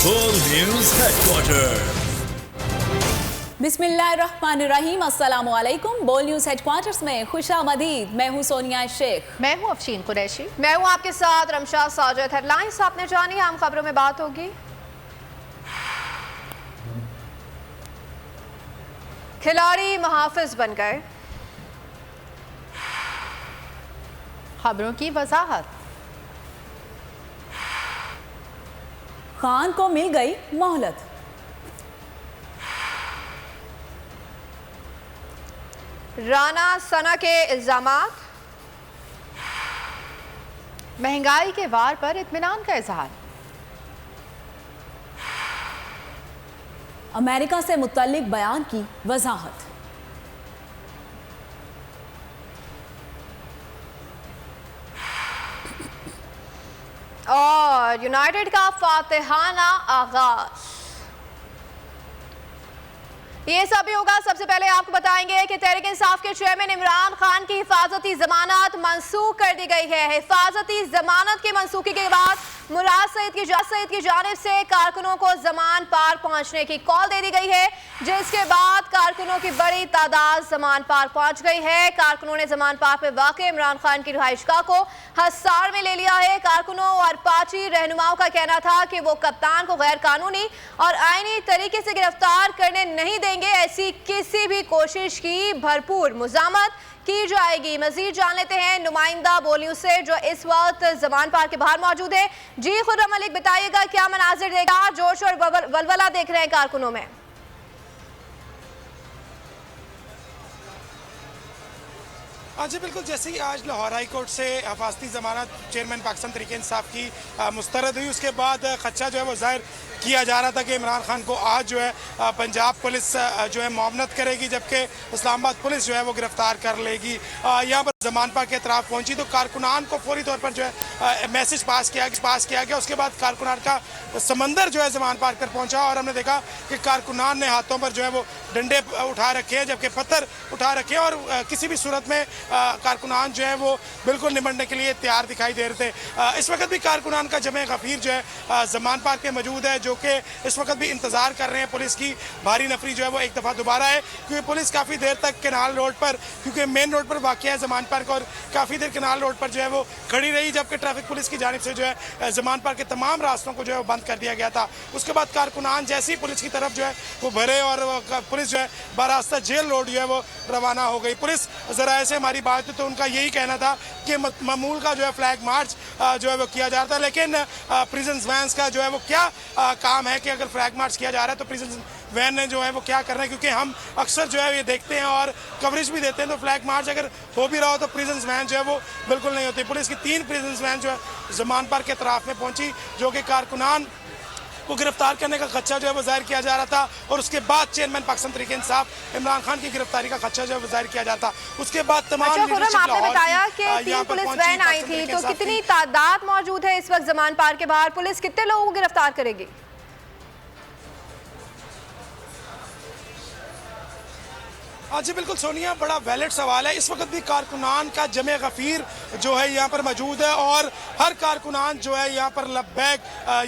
बोल news headquarter. बिस्मिल्लाहिर्रहमानिर्रहीम, अस्सलामुअलैकुम। बोल न्यूज हेडक्वार्टर्स में खुशामदीद। मैं हूं सोनिया शेख। मैं हूं अफशीन कुरैशी। मैं हूं आपके साथ रमशा साजिद। हेडलाइंस आपने जानी, आम खबरों में बात होगी। खिलाड़ी मुहाफिज बन गए, खबरों की वजाहत। खान को मिल गई मोहलत। राना सना के इल्जामात। महंगाई के वार पर इत्मीनान का इजहार। अमेरिका से मुत्तल्लिक बयान की वजाहत। और यूनाइटेड का फातिहाना आगाज। ये सभी होगा। सबसे पहले आपको बताएंगे कि तहरीक इंसाफ के चेयरमैन इमरान खान की हिफाजती जमानत मंसूख कर दी गई है। हिफाजती जमानत की मंसूखी के बाद मुराद सईद की जानिब से कारकुनों को जमान पार्क पहुंचने की कॉल दे दी गई है, जिसके बाद कारकुनों की बड़ी तादाद जमान पार्क पहुंच गई है। कारकुनों ने जमान पार्क में वाक़ इमरान खान की रिहाइशगाह को हसार में ले लिया है। कारकुनों और पार्टी रहनुमाओं का कहना था कि वो कप्तान को गैर कानूनी और आईनी तरीके से गिरफ्तार करने नहीं देंगे। ऐसी किसी भी कोशिश की भरपूर मुज़ामत की जाएगी। मजीद जान लेते हैं नुमाइंदा बोल न्यूज से, जो इस वक्त जमान पार्क के बाहर मौजूद है। जी खुर्रम मलिक, बताइएगा क्या मनाजिर देगा, जोश और वलवला देख रहे हैं कारकुनों में? जी बिल्कुल, जैसे ही आज लाहौर हाई कोर्ट से हिफाजती जमानत चेयरमैन पाकिस्तान तहरीक इंसाफ की मुस्तरद हुई, उसके बाद खदशा जो है वो जाहिर किया जा रहा था कि इमरान खान को आज जो है पंजाब पुलिस जो है मुआवनत करेगी, जबकि इस्लामाबाद पुलिस जो है वो गिरफ्तार कर लेगी। यहाँ पर जमान पार्क के अतराफ पहुंची तो कारकुनान को फौरी तौर पर जो है मैसेज पास किया गया। उसके बाद कारकुनान का समंदर जो है जमान पार्क पर पहुंचा और हमने देखा कि कारकुनान ने हाथों पर जो है वो डंडे उठा रखे हैं, जबकि पत्थर उठा रखे हैं, और किसी भी सूरत में कारकुनान जो है वो बिल्कुल निपटने के लिए तैयार दिखाई दे रहे थे। इस वक्त भी कारकुनान का जमे गफीर जो है जमान पार्क में मौजूद है, जो कि इस वक्त भी इंतजार कर रहे हैं पुलिस की भारी नफरी जो है वो एक दफ़ा दोबारा है, क्योंकि पुलिस काफ़ी देर तक केनाल रोड पर, क्योंकि मेन रोड पर वाक़ है जमान पार्क, और काफ़ी देर केनाल रोड पर जो है वो खड़ी रही, जबकि ट्रैफिक पुलिस की जानिब से जो है जमान पार्क के तमाम रास्तों को जो है वो बंद कर दिया गया था। उसके बाद कारकुनान जैसी पुलिस की तरफ जो है वो भरे और पुलिस जो है बारास्ता जेल रोड जो है वो रवाना हो गई। पुलिस ज़राए से हमारी बात तो उनका यही कहना था कि मामूल का जो है फ्लैग मार्च जो है वो किया जा रहा था, लेकिन प्रिजन वैन्स का जो है वो क्या काम है कि अगर फ्लैग मार्च किया जा रहा है तो प्रिजन वैन ने जो है वो क्या करना है, क्योंकि हम अक्सर जो है ये देखते हैं और कवरेज भी देते हैं, तो फ्लैग मार्च अगर हो भी रहा हो तो प्रिजन वैन जो है वो बिल्कुल नहीं होती। पुलिस की 3 प्रिजन वैन जो है जमान पार्क के तरफ में पहुंची, जो कि कारकुनान को गिरफ्तार करने का खदशा जो है वो जाहिर किया जा रहा था, और उसके बाद चेयरमैन पाकिस्तान तहरीक इंसाफ इमरान खान की गिरफ्तारी का खदशा जो है वो जाहिर किया जाता। उसके बाद तमाम आपने बताया कि 3 पुलिस वैन आई थी, तो कितनी तादाद मौजूद है इस वक्त जमान पार्क के बाहर? पुलिस कितने लोगों को गिरफ्तार करेगी? जी बिल्कुल सोनिया, बड़ा वैलिड सवाल है। इस वक्त भी कारकुनान का जमे गफीर जो है यहाँ पर मौजूद है, और हर कारकुनान जो है यहाँ पर लब्बैक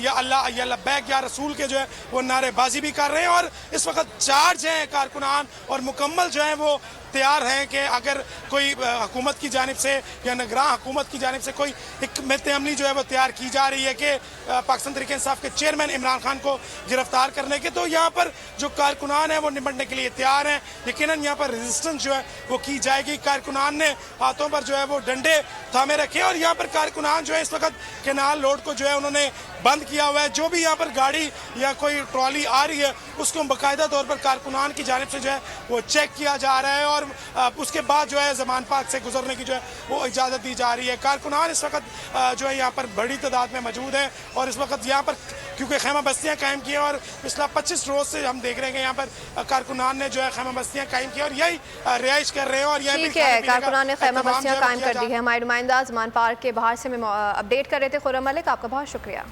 या अल्लाह या लब्बैक या रसूल के जो है वो नारेबाजी भी कर रहे हैं, और इस वक्त चार्ज हैं कारकुनान और मुकम्मल जो है वो तैयार हैं कि अगर कोई हुकूमत की जानिब से या निगरान हुकूमत की जानिब से कोई हिकमत अमली जो है वो तैयार की जा रही है कि पाकिस्तान तहरीक इंसाफ के चेयरमैन इमरान खान को गिरफ्तार करने के, तो यहाँ पर जो कारकुनान है वो निपटने के लिए तैयार हैं। यकीनन यहाँ पर रेजिस्टेंस जो है वो की जाएगी। कारकुनान ने हाथों पर जो है वो डंडे थामे रखे, और यहाँ पर कारकुनान जो है इस वक्त केनाल रोड को जो है उन्होंने बंद किया हुआ है। जो भी यहाँ पर गाड़ी या कोई ट्रॉली आ रही है उसको बाकायदा तौर पर कारकुनान की जानिब से जो है वो चेक किया जा रहा है, और उसके बाद जो है जमान पार्क से गुजरने की जो है वो इजाज़त दी जा रही है। कारकुनान इस वक्त जो है यहाँ पर बड़ी तादाद में मौजूद है, और इस वक्त यहाँ पर क्योंकि खैमा बस्तियाँ कायम की हैं, और पिछला 25 रोज़ से हम देख रहे हैं कि यहाँ पर कारकुनान ने जो है खैमा बस्तियाँ कायम की और यही रिहाइश कर रहे हैं, और यही कारकुनान ने खैमा बस्तियाँ कायम कर दी है। हमारे नुमाइंदा जमान पार्क के बाहर से अपडेट कर रहे थे खुर्रम मलिक, आपका बहुत शुक्रिया।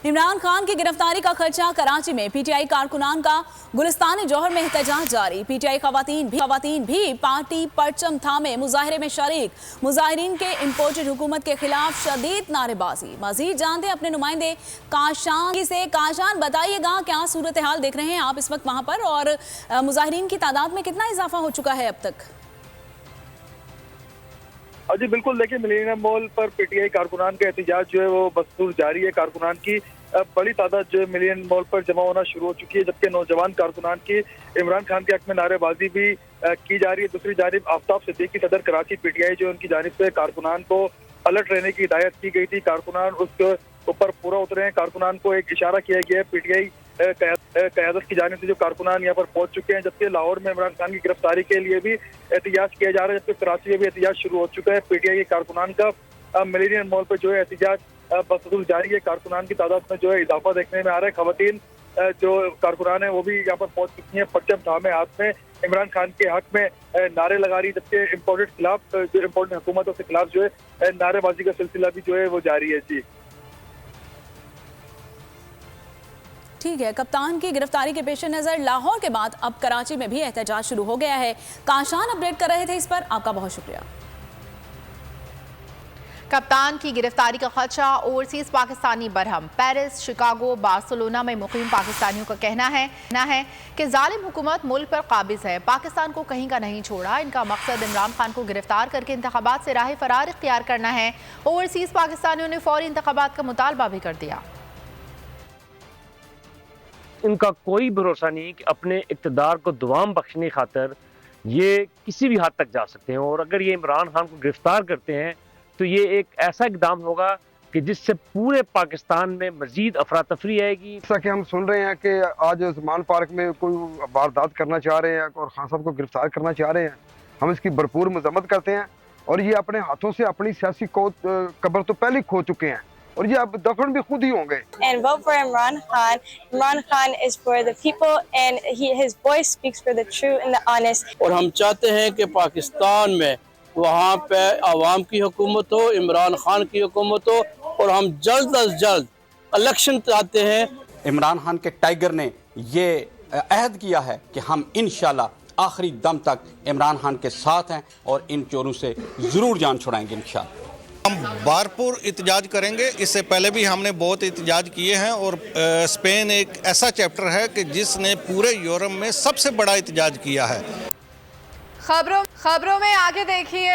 इमरान खान की गिरफ्तारी का खर्चा कराची में पीटीआई कारकुनान का गुलिस्तान जौहर में एहतजाज जारी। पीटीआई खवातीन भी पार्टी परचम थामे मुजाहरे में शरीक। मुजाहिरीन के इम्पोर्टेड हुकूमत के खिलाफ शदीद नारेबाजी। मजीद जानते अपने नुमाइंदे काशान से। काशान, बताइएगा क्या सूरत हाल देख रहे हैं आप इस वक्त वहां पर, और मुजाहिरीन की तादाद में कितना इजाफा हो चुका है अब तक? जी बिल्कुल, देखिए मिलेनियम मॉल पर पीटीआई कारकुनान का एहतजाज जो है वो बदस्तूर जारी है। कारकुनान की बड़ी तादाद जो है मिलेनियम मॉल पर जमा होना शुरू हो चुकी है, जबकि नौजवान कारकुनान की इमरान खान के हक में नारेबाजी भी की जा रही है। दूसरी जानिब आफ्ताब सिद्दीकी सदर कराची पीटीआई जो उनकी जानिब से कारकुनान को अलर्ट रहने की हिदायत की गई थी। कारकुनान उसके ऊपर पूरा उतरे हैं। कारकुनान को एक इशारा किया गया है पीटीआई क़यादत की जानिब से, जो कारकुनान यहाँ पर पहुंच चुके हैं। जबकि लाहौर में इमरान खान की गिरफ्तारी के लिए भी एहतजाज किया जा रहा है, जबकि कराची में भी एहतजाज शुरू हो चुका है। पीटीआई के कारकुनान का मिलेनियम मॉल पर जो है एहतजाज बदस्तूर जारी है। कारकुनान की तादाद में जो है इजाफा देखने में आ रहा है। खवातीन जो कारकुनान है वो भी यहाँ पर पहुंच चुकी हैं, परचम थामे हाथ में, इमरान खान के हक में नारे लगा रही, जबकि इम्पोर्टेड हुकूमतों के खिलाफ जो है नारेबाजी का सिलसिला भी जो है वो जारी है। जी ठीक है, कप्तान की गिरफ्तारी के पेश नजर लाहौर के बाद अब कराची में भी एहतजाज शुरू हो गया है। काशान अपडेट कर रहे थे इस पर, आपका बहुत शुक्रिया। कप्तान की गिरफ्तारी का खदशा overseas Pakistani Barham. Paris, Chicago, Barcelona में मुकीम पाकिस्तानियों का कहना है कि जालिम हुकूमत मुल्क पर काबिज है, पाकिस्तान को कहीं का नहीं छोड़ा। इनका मकसद इमरान खान को गिरफ्तार करके इंतखाबात से राह फरार इख्तियार करना है। ओवरसीज पाकिस्तानियों ने फौरी इंतखाबात का मुतालबा भी कर दिया। इनका कोई भरोसा नहीं कि अपने इक़्तिदार को दुआम बख्शने खातर ये किसी भी हद तक जा सकते हैं, और अगर ये इमरान खान को गिरफ्तार करते हैं तो ये एक ऐसा इकदाम होगा कि जिससे पूरे पाकिस्तान में मजीद अफरा तफरी आएगी। जैसा कि हम सुन रहे हैं कि आज ज़मान पार्क में कोई वारदात करना चाह रहे हैं और खान साहब को गिरफ्तार करना चाह रहे हैं, हम इसकी भरपूर मजम्मत करते हैं। और ये अपने हाथों से अपनी सियासी कब्र तो पहले खो चुके हैं, और ये अब दफन भी खुद ही होंगे। And vote for Imran Khan. Imran Khan is for the people and his voice speaks for the true and the honest. और हम चाहते हैं कि पाकिस्तान में वहाँ पे आवाम की हुकूमत हो, इमरान खान की हुकूमत हो, और हम जल्द अज जल्द इलेक्शन चाहते हैं। इमरान खान के टाइगर ने ये अहद किया है कि हम इंशाल्लाह आखिरी दम तक इमरान खान के साथ हैं और इन चोरों से ज़रूर जान छुड़ाएंगे इंशाल्लाह। हम भरपूर एहतजाज करेंगे। इससे पहले भी हमने बहुत एहतजाज किए हैं, और स्पेन एक ऐसा चैप्टर है कि जिसने पूरे यूरोप में सबसे बड़ा एहतजाज किया है। खबरों में आगे देखिए,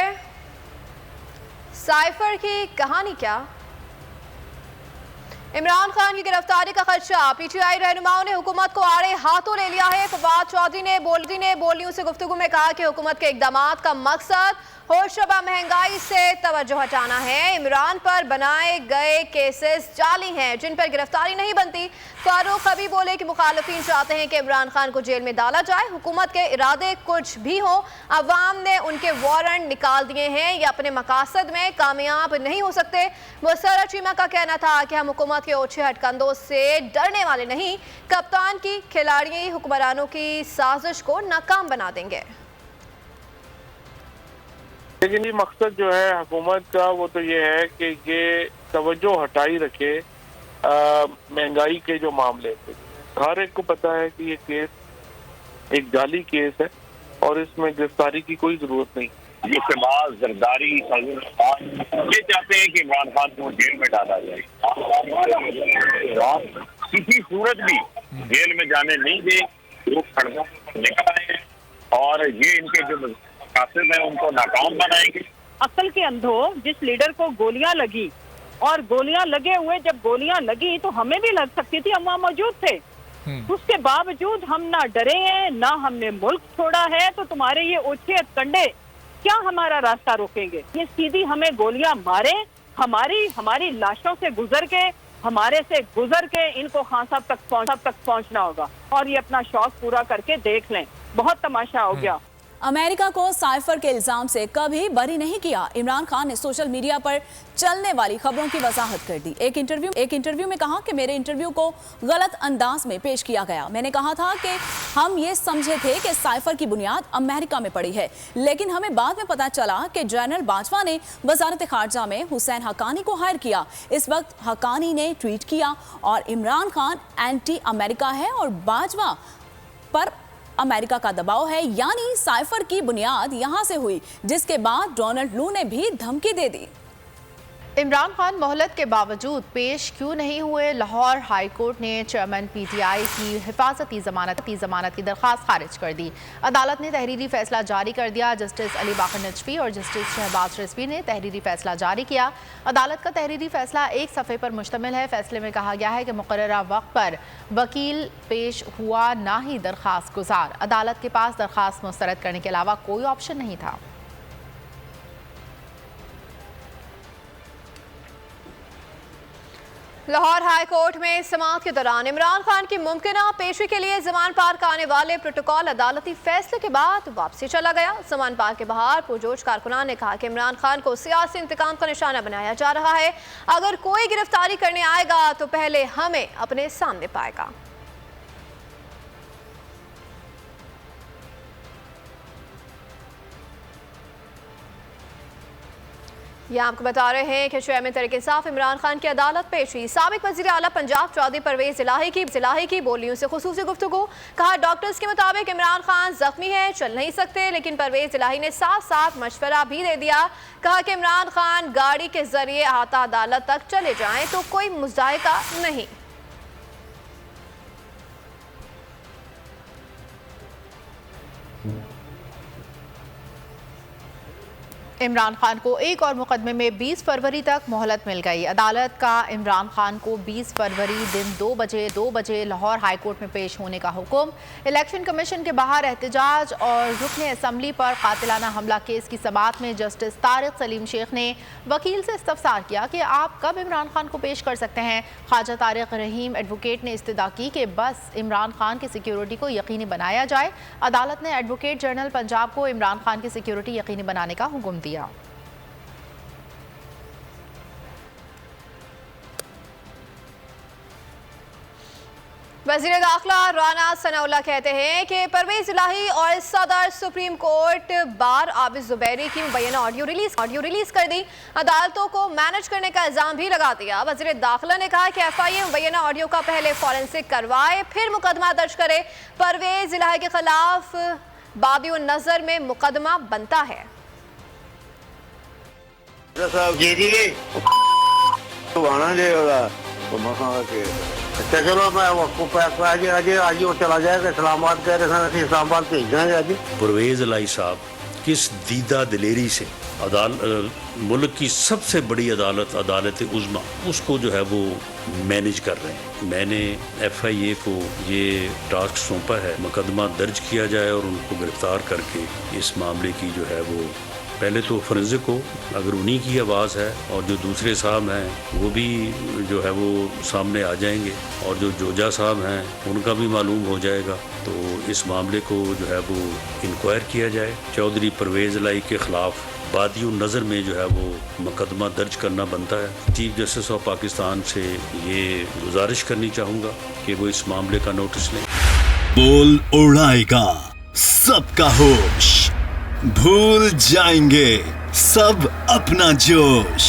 साइफर की कहानी क्या? इमरान खान की गिरफ्तारी का खदशा, पीटीआई रहनुमाओं ने हुकूमत को आड़े हाथों ले लिया है। फवाद चौधरी ने बोलियों से गुफ्तगू में कहा कि हुकूमत के इकदामात का मकसद होशरबा महंगाई से तवज्जो हटाना है। इमरान पर बनाए गए केसेस जाली हैं जिन पर गिरफ्तारी नहीं बनती। फारूक कभी बोले कि मुखालिफिन चाहते हैं कि इमरान खान को जेल में डाला जाए। हुकूमत के इरादे कुछ भी हो, अवाम ने उनके वारंट निकाल दिए हैं, ये अपने मकासद में कामयाब नहीं हो सकते। मुसर्रत चीमा का कहना था कि हम हुकूमत के ओछे हटकंदों से डरने वाले नहीं, कप्तान की खिलाड़ी हुक्मरानों की साजिश को नाकाम बना देंगे। लेकिन ये मकसद जो है हुकूमत का वो तो ये है कि ये तवज्जो हटाई रखे महंगाई के जो मामले थे। हर एक को पता है कि ये केस एक जाली केस है और इसमें गिरफ्तारी की कोई जरूरत नहीं। मुसलमान जरदारी ये चाहते हैं कि इमरान खान को जेल में डाला जाए, किसी सूरत भी जेल में जाने नहीं दे। लोग सड़कों निकल आए हैं और ये इनके जो मकासद है उनको नाकाम बनाएंगे। अक्ल के अंधो, जिस लीडर को गोलियां लगी और गोलियां लगे हुए जब गोलियां लगी तो हमें भी लग सकती थी, हम वहाँ मौजूद थे। उसके बावजूद हम ना डरे हैं ना हमने मुल्क छोड़ा है। तो तुम्हारे ये ओछे हथकंडे क्या हमारा रास्ता रोकेंगे? ये सीधी हमें गोलियां मारे, हमारी लाशों से गुजर के, हमारे से गुजर के इनको खान साहब तक पहुंचना होगा और ये अपना शौक पूरा करके देख लें। बहुत तमाशा हो गया। अमेरिका को साइफर के इल्जाम से कभी बरी नहीं किया। इमरान खान ने सोशल मीडिया पर चलने वाली खबरों की वजाहत कर दी। एक इंटरव्यू में कहा कि मेरे इंटरव्यू को गलत अंदाज में पेश किया गया। मैंने कहा था कि हम ये समझे थे कि साइफर की बुनियाद अमेरिका में पड़ी है, लेकिन हमें बाद में पता चला कि जनरल बाजवा ने वजारत खारजा में हुसैन हक्कानी को हायर किया। इस वक्त हक्कानी ने ट्वीट किया और इमरान खान एंटी अमेरिका है और बाजवा पर अमेरिका का दबाव है, यानी साइफर की बुनियाद यहां से हुई, जिसके बाद डोनाल्ड लू ने भी धमकी दे दी। इमरान खान मोहलत के बावजूद पेश क्यों नहीं हुए? लाहौर हाई कोर्ट ने चेयरमैन पीटीआई की हिफाजती जमानत की दरख्वास्त खारिज कर दी। अदालत ने तहरीरी फैसला जारी कर दिया। जस्टिस अली बाकर नजफी और जस्टिस शहबाज रिजवी ने तहरीरी फैसला जारी किया। अदालत का तहरीरी फैसला एक सफ़े पर मुश्तमिल है। फैसले में कहा गया है कि मुकर्ररा वक्त पर वकील पेश हुआ, ना ही दरख्वास्त गुजार। अदालत के पास दरख्वास्त मुस्तरद करने के अलावा कोई ऑप्शन नहीं था। लाहौर हाई कोर्ट में समाअत के दौरान इमरान खान की मुमकिना पेशी के लिए जमान पार्क आने वाले प्रोटोकॉल अदालती फैसले के बाद वापसी चला गया। जमान पार्क के बाहर पुरजोश कारकुनान ने कहा कि इमरान खान को सियासी इंतकाम का निशाना बनाया जा रहा है। अगर कोई गिरफ्तारी करने आएगा तो पहले हमें अपने सामने पाएगा। यह आपको बता रहे हैं कि चेयरमैन तहरीक इंसाफ इमरान खान की अदालत पेशी। साबिक वज़ीर आला पंजाब चौधरी परवेज इलाही की बोलियों से खुसूसी गुफ्तगू। कहा डॉक्टर्स के मुताबिक इमरान खान जख्मी है, चल नहीं सकते, लेकिन परवेज इलाही ने साथ साथ मशवरा भी दे दिया। कहा कि इमरान खान गाड़ी के जरिए अहाता अदालत तक चले जाएं तो कोई मुज़ाहिका नहीं। इमरान खान को एक और मुकदमे में 20 फरवरी तक मोहलत मिल गई। अदालत का इमरान खान को 20 फरवरी दिन 2 बजे लाहौर हाई कोर्ट में पेश होने का हुक्म। इलेक्शन कमीशन के बाहर एहतजाज और रुकने असम्बली पर कातिलाना हमला केस की समाअत में जस्टिस तारिक सलीम शेख ने वकील से इस्तफसार किया कि आप कब इमरान खान को पेश कर सकते हैं। ख्वाजा तारिक रहीम एडवोकेट ने इस्तदा की कि बस इमरान खान की सिक्योरिटी को यकीनी बनाया जाए। अदालत ने एडवोकेट जनरल पंजाब को इमरान खान की सिक्योरिटी यकीनी बनाने का हुक्म दिया। वज़ीर दाखिला राना सनाउल्लाह कहते हैं कि परवेज इलाही और सदर supreme court bar Abid Zubairi की मुबैना ऑडियो रिलीज कर दी। अदालतों को मैनेज करने का इल्जाम भी लगा दिया। वज़ीर दाखिला ने कहा कि FIA मुबैना ऑडियो का पहले फॉरेंसिक करवाए, फिर मुकदमा दर्ज करे। परवेज इलाही के खिलाफ बादियो नजर में मुकदमा बनता है। अच्छा चलो मैं आपको आज वो चला जाएगा इस्लामाबाद, कह रहे थे इस्लामाबाद भेज देंगे आज। परवेज इलाही साहब किस दीदा दिलेरी से मुल्क की सबसे बड़ी अदालत उज़्मा उसको जो है वो मैनेज कर रहे हैं। मैंने FIA को ये टास्क सौंपा है मुकदमा दर्ज किया जाए और उनको गिरफ्तार करके इस मामले की जो है वो पहले तो फोरेंसिक को, अगर उन्हीं की आवाज़ है और जो दूसरे साहब हैं वो भी जो है वो सामने आ जाएंगे और जो जोजा साहब हैं उनका भी मालूम हो जाएगा, तो इस मामले को जो है वो इंक्वायर किया जाए। चौधरी परवेज इलाही के ख़िलाफ़ बादियो नज़र में जो है वो मुकदमा दर्ज करना बनता है। चीफ जस्टिस ऑफ पाकिस्तान से ये गुजारिश करनी चाहूँगा कि वो इस मामले का नोटिस लें। बोल उड़ाएगा सबका होश, भूल जाएंगे सब अपना जोश।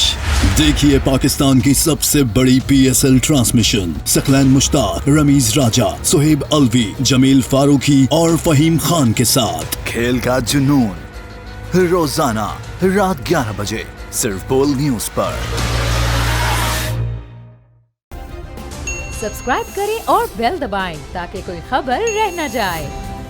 देखिए पाकिस्तान की सबसे बड़ी PSL ट्रांसमिशन सकलैन मुश्ताक, रमीज राजा, सुहेब अलवी, जमील फारूकी और फहीम खान के साथ खेल का जुनून रोजाना रात 11 बजे सिर्फ बोल न्यूज पर। सब्सक्राइब करें और बेल दबाएं ताकि कोई खबर रह न जाए।